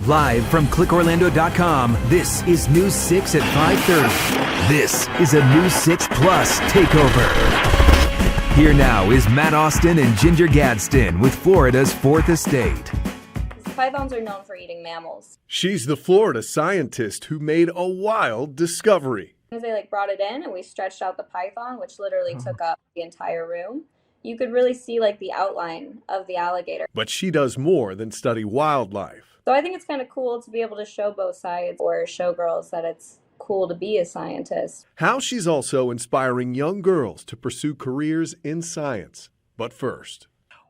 Live from clickorlando.com, this is News 6 at 5:30. This is a News 6 Plus takeover. Here now is Matt Austin and Ginger Gadsden with Florida's Fourth Estate. Pythons are known for eating mammals. She's the Florida scientist who made a wild discovery. As they brought it in and we stretched out the python, which literally took up the entire room, you could really see the outline of the alligator. But she does more than study wildlife. So I think it's kind of cool to be able to show both sides, or show girls that it's cool to be a scientist. How she's also inspiring young girls to pursue careers in science. But first,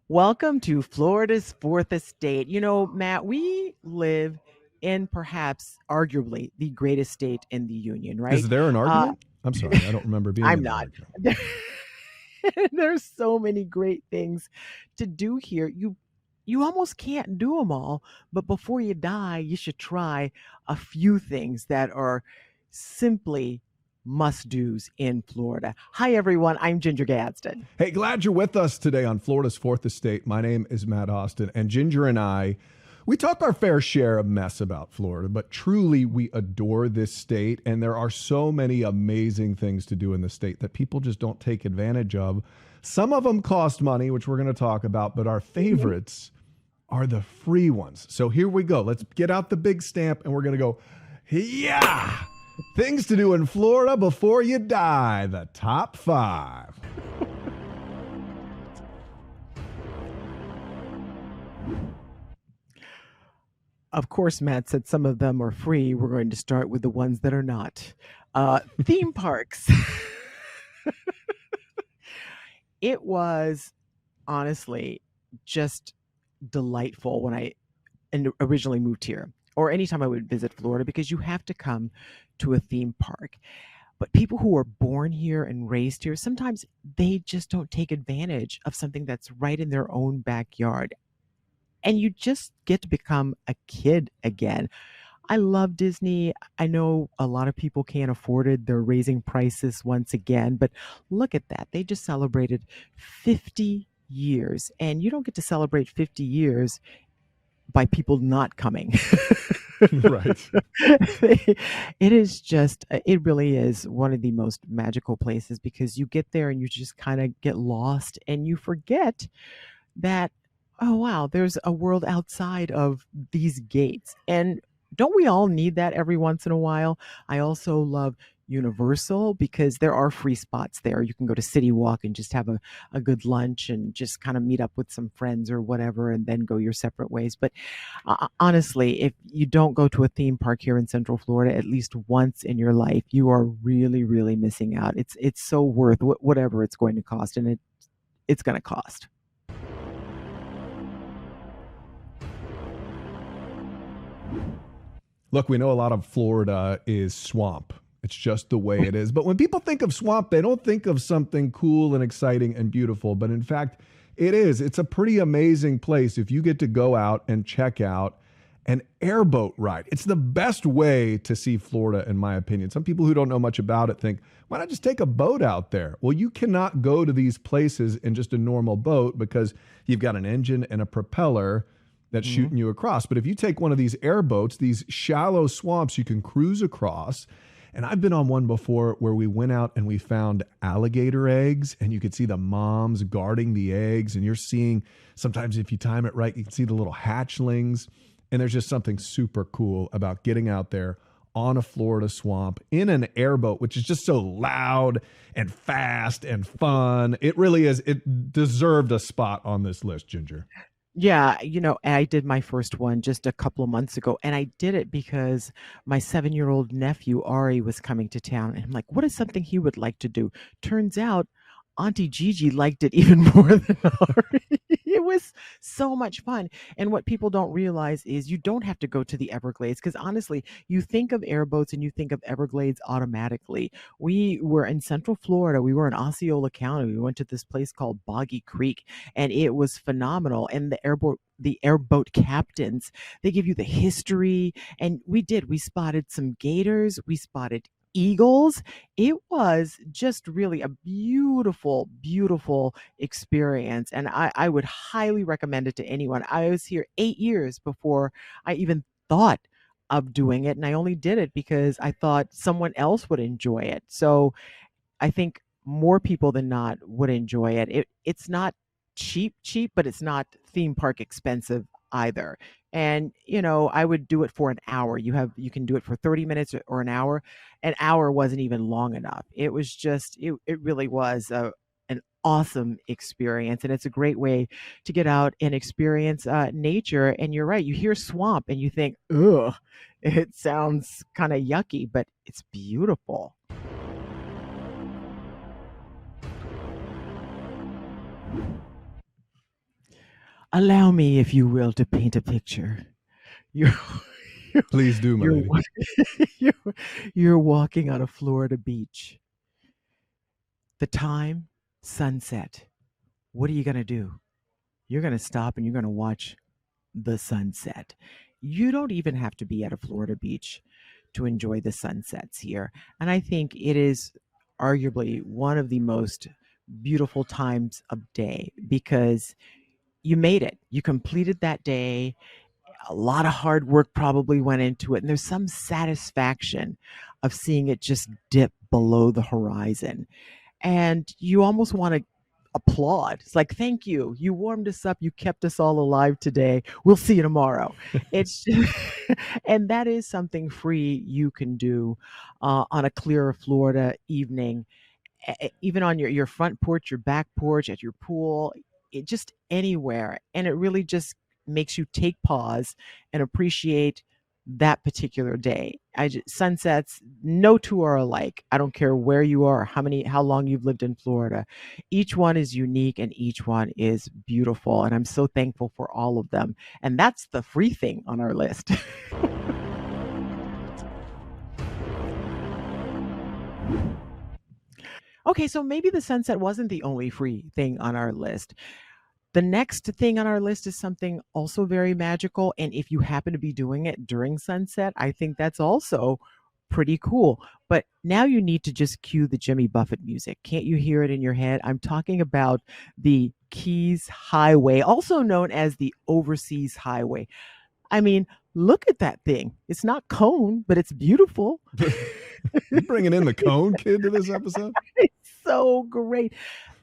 welcome to Florida's Fourth Estate. You know, Matt, we live in perhaps arguably the greatest state in the union, right? Is there an argument? I'm sorry, I don't remember being I'm in not. Argument. There's so many great things to do here. You almost can't do them all, but before you die, you should try a few things that are simply must-dos in Florida. Hi, everyone. I'm Ginger Gadsden. Hey, glad you're with us today on Florida's Fourth Estate. My name is Matt Austin, and Ginger and I, we talk our fair share of mess about Florida, but truly we adore this state, and there are so many amazing things to do in the state that people just don't take advantage of. Some of them cost money, which we're going to talk about, but our favorites are the free ones. So here we go. Let's get out the big stamp, and we're going to go, yeah! Things to do in Florida before you die. The top 5. Of course, Matt said some of them are free. We're going to start with the ones that are not. Theme parks. It was honestly just delightful when I originally moved here, or anytime I would visit Florida, because you have to come to a theme park. But people who are born here and raised here, sometimes they just don't take advantage of something that's right in their own backyard. And you just get to become a kid again. I love Disney. I know a lot of people can't afford it. They're raising prices once again, but look at that. They just celebrated 50 years, and you don't get to celebrate 50 years by people not coming. Right. It really is one of the most magical places, because you get there and you just kind of get lost and you forget that, oh, wow, there's a world outside of these gates. And don't we all need that every once in a while? I also love Universal, because there are free spots there. You can go to City Walk and just have a good lunch and just kind of meet up with some friends or whatever, and then go your separate ways. But honestly, if you don't go to a theme park here in Central Florida at least once in your life, you are really, really missing out. It's so worth whatever it's going to cost, and it's going to cost. Look, we know a lot of Florida is swamp. It's just the way it is. But when people think of swamp, they don't think of something cool and exciting and beautiful. But in fact, it is. It's a pretty amazing place if you get to go out and check out an airboat ride. It's the best way to see Florida, in my opinion. Some people who don't know much about it think, why not just take a boat out there? Well, you cannot go to these places in just a normal boat, because you've got an engine and a propeller that's shooting you across. But if you take one of these airboats, these shallow swamps, you can cruise across. And I've been on one before where we went out and we found alligator eggs, and you could see the moms guarding the eggs. And you're seeing, sometimes if you time it right, you can see the little hatchlings. And there's just something super cool about getting out there on a Florida swamp in an airboat, which is just so loud and fast and fun. It really is. It deserved a spot on this list, Ginger. Yeah, I did my first one just a couple of months ago, and I did it because my 7-year-old nephew, Ari, was coming to town, and I'm like, what is something he would like to do? Turns out Auntie Gigi liked it even more than Ari. It was so much fun. And what people don't realize is you don't have to go to the Everglades, because honestly, you think of airboats and you think of Everglades automatically. We were in Central Florida. We were in Osceola County. We went to this place called Boggy Creek, and it was phenomenal. And the airboat captains, they give you the history, and we spotted some gators, we spotted eagles. It was just really a beautiful, beautiful experience. And I would highly recommend it to anyone. I was here 8 years before I even thought of doing it, and I only did it because I thought someone else would enjoy it. So I think more people than not would enjoy it. It's not cheap, but it's not theme park expensive either. And I would do it for an hour. You can do it for 30 minutes or an hour. An hour wasn't even long enough. It was just it really was an awesome experience, and it's a great way to get out and experience nature. And you're right, you hear swamp and you think, ugh, it sounds kind of yucky, but it's beautiful. Allow me, if you will, to paint a picture. You're Please do, my you're lady. you're, you're walking on a Florida beach. The time, sunset. What are you gonna do? You're gonna stop and you're gonna watch the sunset. You don't even have to be at a Florida beach to enjoy the sunsets here. And I think it is arguably one of the most beautiful times of day because you made it. You completed that day. A lot of hard work probably went into it. And there's some satisfaction of seeing it just dip below the horizon. And you almost want to applaud. It's like, thank you. You warmed us up. You kept us all alive today. We'll see you tomorrow. It's and that is something free you can do on a clear Florida evening, even on your front porch, your back porch, at your pool, just anywhere. And it really just makes you take pause and appreciate that particular day. Sunsets, no two are alike. I don't care where you are, how long you've lived in Florida. Each one is unique and each one is beautiful. And I'm so thankful for all of them. And that's the free thing on our list. Okay, so maybe the sunset wasn't the only free thing on our list. The next thing on our list is something also very magical. And if you happen to be doing it during sunset, I think that's also pretty cool. But now you need to just cue the Jimmy Buffett music. Can't you hear it in your head? I'm talking about the Keys Highway, also known as the Overseas Highway. I mean, look at that thing. It's not cone, but it's beautiful. You bringing in the cone kid to this episode? It's so great.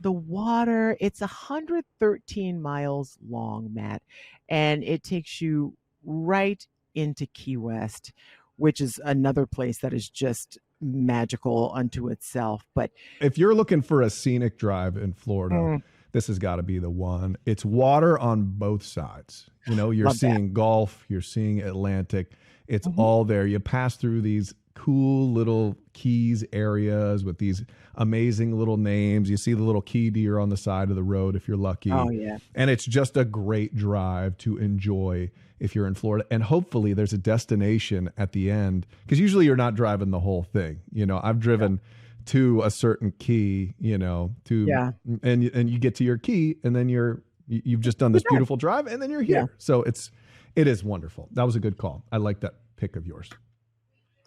The water, it's 113 miles long, Matt, and it takes you right into Key West, which is another place that is just magical unto itself. But if you're looking for a scenic drive in Florida, this has got to be the one. It's water on both sides. You're seeing Gulf, you're seeing Atlantic. It's all there. You pass through these cool little keys areas with these amazing little names. You see the little key deer on the side of the road if you're lucky. Oh, yeah. And it's just a great drive to enjoy if you're in Florida. And hopefully there's a destination at the end, because usually you're not driving the whole thing. I've driven to a certain key, and you get to your key and then you've just done this beautiful drive and then you're here. Yeah. So it is wonderful. That was a good call. I like that pick of yours.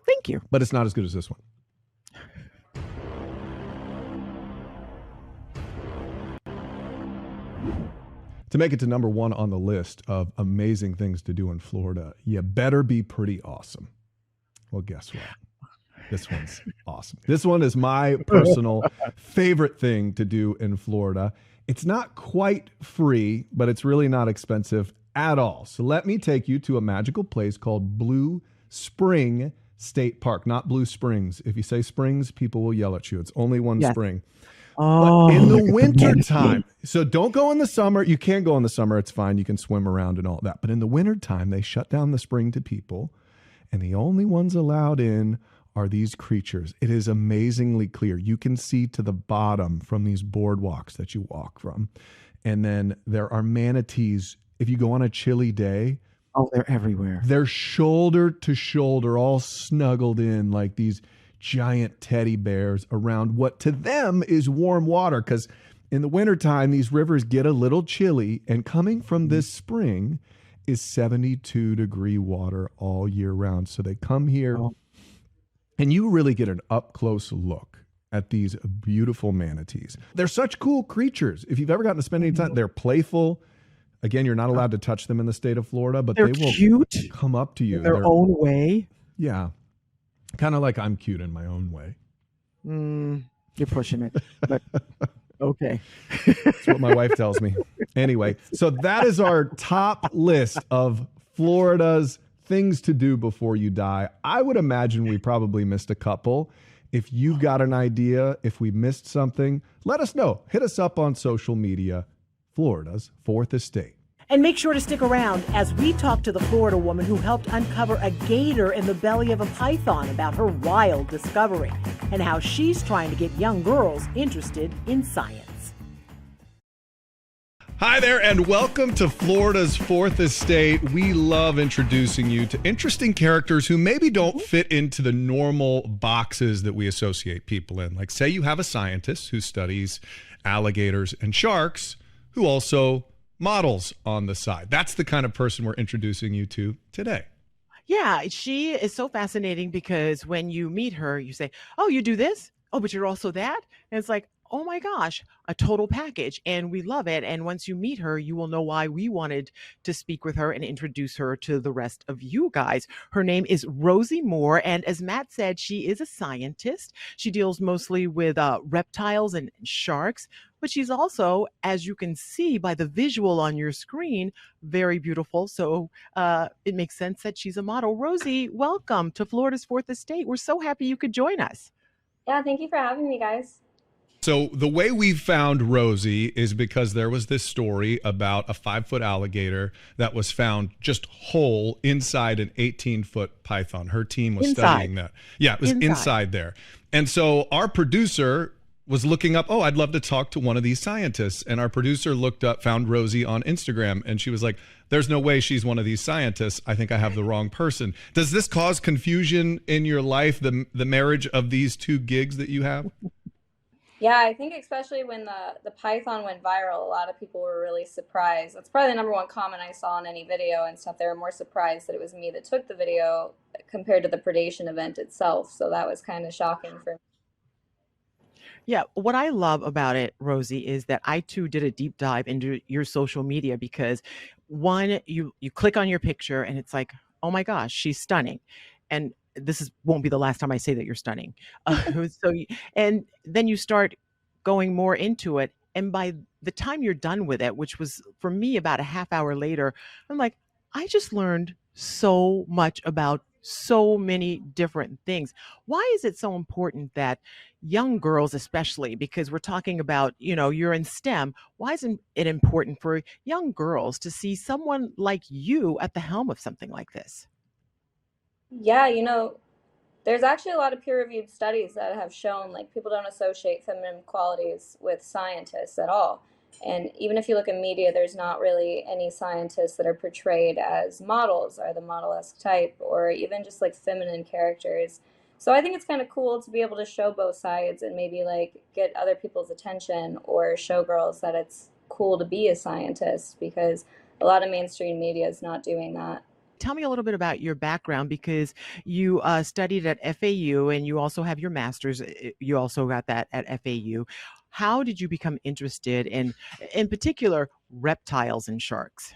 Thank you. But it's not as good as this one. To make it to number one on the list of amazing things to do in Florida, you better be pretty awesome. Well, guess what? This one's awesome. This one is my personal favorite thing to do in Florida. It's not quite free, but it's really not expensive at all. So let me take you to a magical place called Blue Spring State Park, not Blue Springs. If you say Springs, people will yell at you. It's only one spring. Oh, but in the winter time, so don't go in the summer. You can go in the summer. It's fine. You can swim around and all that. But in the winter time, they shut down the spring to people. And the only ones allowed in are these creatures. It is amazingly clear. You can see to the bottom from these boardwalks that you walk from. And then there are manatees. If you go on a chilly day, oh, they're everywhere. They're shoulder to shoulder, all snuggled in like these giant teddy bears around what to them is warm water. Because in the wintertime, these rivers get a little chilly. And coming from this spring is 72-degree water all year round. So they come here and you really get an up-close look at these beautiful manatees. They're such cool creatures. If you've ever gotten to spend any time, they're playful. Again, you're not allowed to touch them in the state of Florida, but They're they will cute come up to you. in their They're- own way. Yeah. Kind of like I'm cute in my own way. You're pushing it, but okay. That's what my wife tells me. Anyway, so that is our top list of Florida's things to do before you die. I would imagine we probably missed a couple. If you've got an idea, if we missed something, let us know. Hit us up on social media, Florida's Fourth Estate. And make sure to stick around as we talk to the Florida woman who helped uncover a gator in the belly of a python about her wild discovery and how she's trying to get young girls interested in science. Hi there, and welcome to Florida's Fourth Estate. We love introducing you to interesting characters who maybe don't fit into the normal boxes that we associate people in. Like, say you have a scientist who studies alligators and sharks, who also models on the side. That's the kind of person we're introducing you to today. Yeah, she is so fascinating because when you meet her, you say, "Oh, you do this? Oh, but you're also that?" And it's like, oh my gosh, a total package. And we love it. And once you meet her, you will know why we wanted to speak with her and introduce her to the rest of you guys. Her name is Rosie Moore. And as Matt said, she is a scientist. She deals mostly with reptiles and sharks, but she's also, as you can see by the visual on your screen, very beautiful. So it makes sense that she's a model. Rosie, welcome to Florida's Fourth Estate. We're so happy you could join us. Yeah, thank you for having me, guys. So the way we found Rosie is because there was this story about a 5-foot alligator that was found just whole inside an 18-foot python. Her team was studying that. Yeah, it was inside there. And so our producer was looking up, oh, I'd love to talk to one of these scientists. And our producer looked up, found Rosie on Instagram, and she was like, there's no way she's one of these scientists. I think I have the wrong person. Does this cause confusion in your life, the marriage of these two gigs that you have? Yeah, I think especially when the python went viral, a lot of people were really surprised. That's probably the number one comment I saw in any video and stuff. They were more surprised that it was me that took the video compared to the predation event itself. So that was kind of shocking for me. Yeah, what I love about it, Rosie, is that I too did a deep dive into your social media because one, you click on your picture and it's like, oh my gosh, she's stunning. And won't be the last time I say that you're stunning. And then you start going more into it. And by the time you're done with it, which was for me about a half hour later, I'm like, I just learned so much about so many different things. Why is it so important that young girls, especially because we're talking about, you're in STEM, why isn't it important for young girls to see someone like you at the helm of something like this? Yeah, there's actually a lot of peer-reviewed studies that have shown like people don't associate feminine qualities with scientists at all. And even if you look at media, there's not really any scientists that are portrayed as models or the model-esque type or even just like feminine characters. So I think it's kind of cool to be able to show both sides and maybe like get other people's attention or show girls that it's cool to be a scientist because a lot of mainstream media is not doing that. Tell me a little bit about your background because you studied at FAU and you also have your master's. You also got that at FAU. How did you become interested in particular, reptiles and sharks?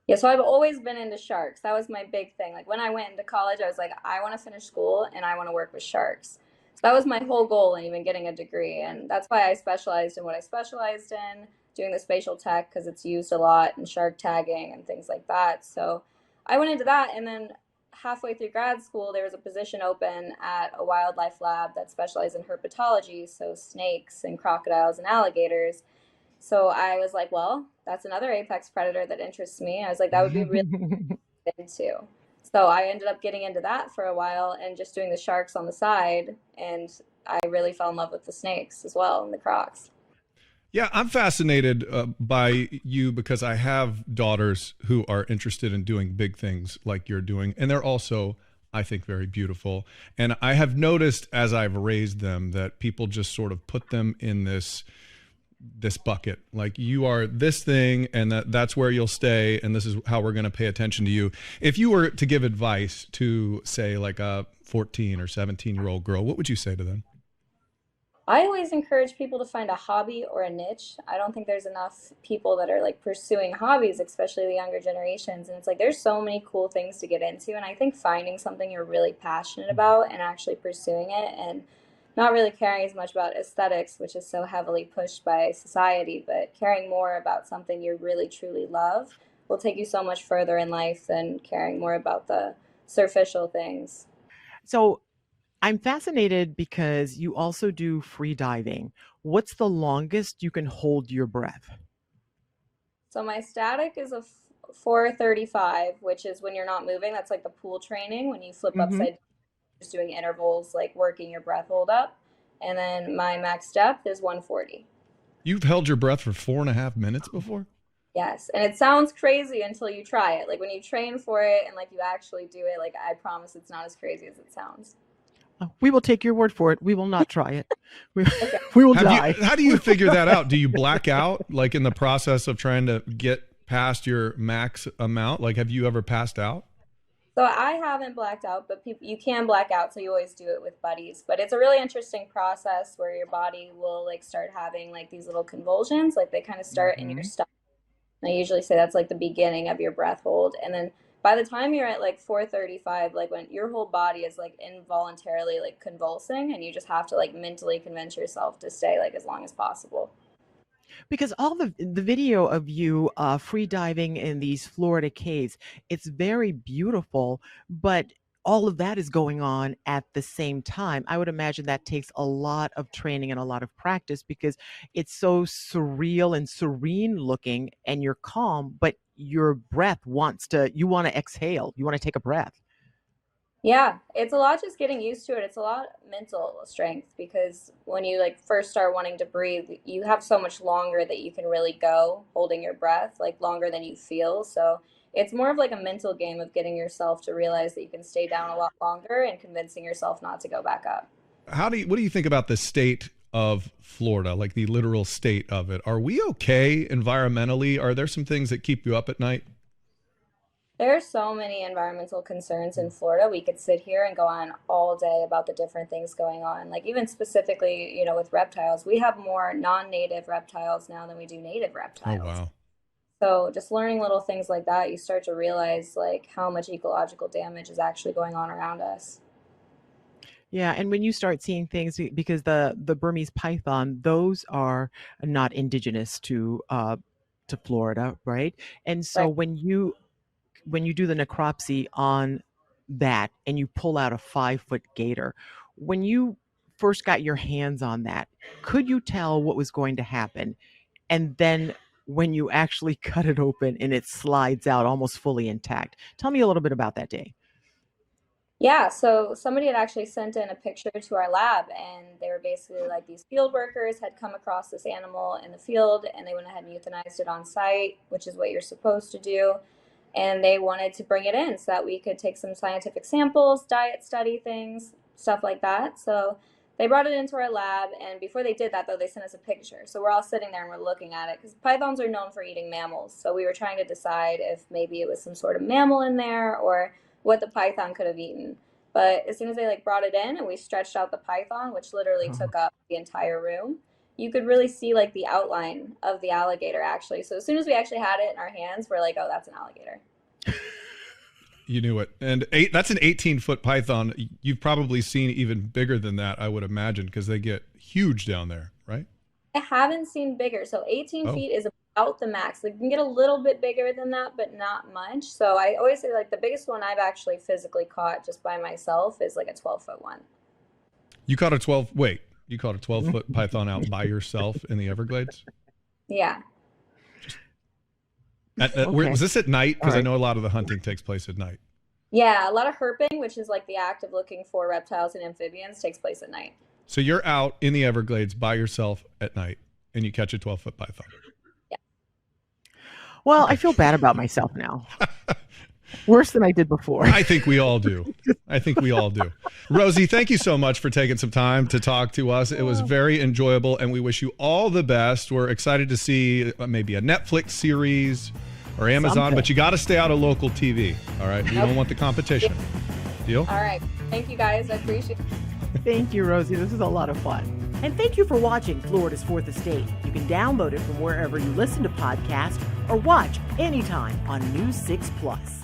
Yeah, so I've always been into sharks. That was my big thing. Like when I went into college, I was like, I want to finish school and I want to work with sharks. So that was my whole goal in even getting a degree. And that's why I specialized in what I specialized in, doing the spatial tech because it's used a lot in shark tagging and things like that. So I went into that, and then halfway through grad school, there was a position open at a wildlife lab that specialized in herpetology, so snakes and crocodiles and alligators. So I was like, well, that's another apex predator that interests me. I was like, that would be really into. So I ended up getting into that for a while and just doing the sharks on the side, and I really fell in love with the snakes as well and the crocs. Yeah, I'm fascinated by you because I have daughters who are interested in doing big things like you're doing. And they're also, I think, very beautiful. And I have noticed as I've raised them that people just sort of put them in this bucket. Like you are this thing and that's where you'll stay. And this is how we're going to pay attention to you. If you were to give advice to, say, like a 14 or 17-year-old girl, what would you say to them? I always encourage people to find a hobby or a niche. I don't think there's enough people that are like pursuing hobbies, especially the younger generations. And it's like there's so many cool things to get into. And I think finding something you're really passionate about and actually pursuing it and not really caring as much about aesthetics, which is so heavily pushed by society, but caring more about something you really truly love will take you so much further in life than caring more about the superficial things. So I'm fascinated because you also do free diving. What's the longest you can hold your breath? So my static is a 435, which is when you're not moving. That's like the pool training when you flip Hmm. upside down, just doing intervals, like working your breath hold up. And then my max depth is 140. You've held your breath for 4.5 minutes before? Yes, and it sounds crazy until you try it. Like when you train for it and like you actually do it, like I promise it's not as crazy as it sounds. We will take your word for it. We will not try it. We, Okay. we will die. How do you figure that out? Do you black out like in the process of trying to get past your max amount? Like, have you ever passed out? So I haven't blacked out, but you can black out, so you always do it with buddies. But it's a really interesting process where your body will like start having like these little convulsions, like they kind of start in your stomach. I usually say that's like the beginning of your breath hold. And then by the time you're at like 435, like when your whole body is like involuntarily like convulsing and you just have to like mentally convince yourself to stay like as long as possible. Because all the video of you free diving in these Florida caves, it's very beautiful, but all of that is going on at the same time. I would imagine that takes a lot of training and a lot of practice because it's so surreal and serene looking and you're calm, but your breath you want to exhale. You want to take a breath. Yeah, it's a lot just getting used to it. It's a lot mental strength because when you like first start wanting to breathe, you have so much longer that you can really go holding your breath, like longer than you feel. So it's more of like a mental game of getting yourself to realize that you can stay down a lot longer and convincing yourself not to go back up. What do you think about the state of Florida, like the literal state of it? Are we okay environmentally? Are there some things that keep you up at night? There are so many environmental concerns in Florida. We could sit here and go on all day about the different things going on. Like even specifically, with reptiles, we have more non-native reptiles now than we do native Oh, reptiles. wow. So just learning little things like that, you start to realize like how much ecological damage is actually going on around us. Yeah, and when you start seeing things, because the Burmese python, those are not indigenous to Florida, right? And so Right. when you do the necropsy on that and you pull out a 5-foot gator, when you first got your hands on that, could you tell what was going to happen? And then when you actually cut it open and it slides out almost fully intact, tell me a little bit about that day. Yeah, so somebody had actually sent in a picture to our lab, and they were basically like these field workers had come across this animal in the field, and they went ahead and euthanized it on site, which is what you're supposed to do. And they wanted to bring it in so that we could take some scientific samples, diet study things, stuff like that. So they brought it into our lab, and before they did that, though, they sent us a picture. So we're all sitting there and we're looking at it because pythons are known for eating mammals. So we were trying to decide if maybe it was some sort of mammal in there or what the python could have eaten. But as soon as they like brought it in and we stretched out the python, which literally took up the entire room, you could really see like the outline of the alligator actually. So as soon as we actually had it in our hands, we're like, oh, that's an alligator. You knew it. And that's an 18-foot python. You've probably seen even bigger than that, I would imagine, because they get huge down there, right? I haven't seen bigger. So 18 Oh. feet is about the max. Like you can get a little bit bigger than that, but not much. So I always say like the biggest one I've actually physically caught just by myself is like a 12-foot one. You caught a 12-foot python out by yourself in the Everglades? Yeah. Okay. Was this at night? Because All right. I know a lot of the hunting takes place at night. Yeah, a lot of herping, which is like the act of looking for reptiles and amphibians, takes place at night. So you're out in the Everglades by yourself at night, and you catch a 12-foot python. Well, I feel bad about myself now. Worse than I did before. I think we all do. Rosie, thank you so much for taking some time to talk to us. It was very enjoyable, and we wish you all the best. We're excited to see maybe a Netflix series or Amazon, Something. but you got to stay out of local TV, all right? We don't want the competition. Deal? All right. Thank you guys. I appreciate it. Thank you, Rosie. This is a lot of fun. And thank you for watching Florida's Fourth Estate. You can download it from wherever you listen to podcasts or watch anytime on News 6 Plus.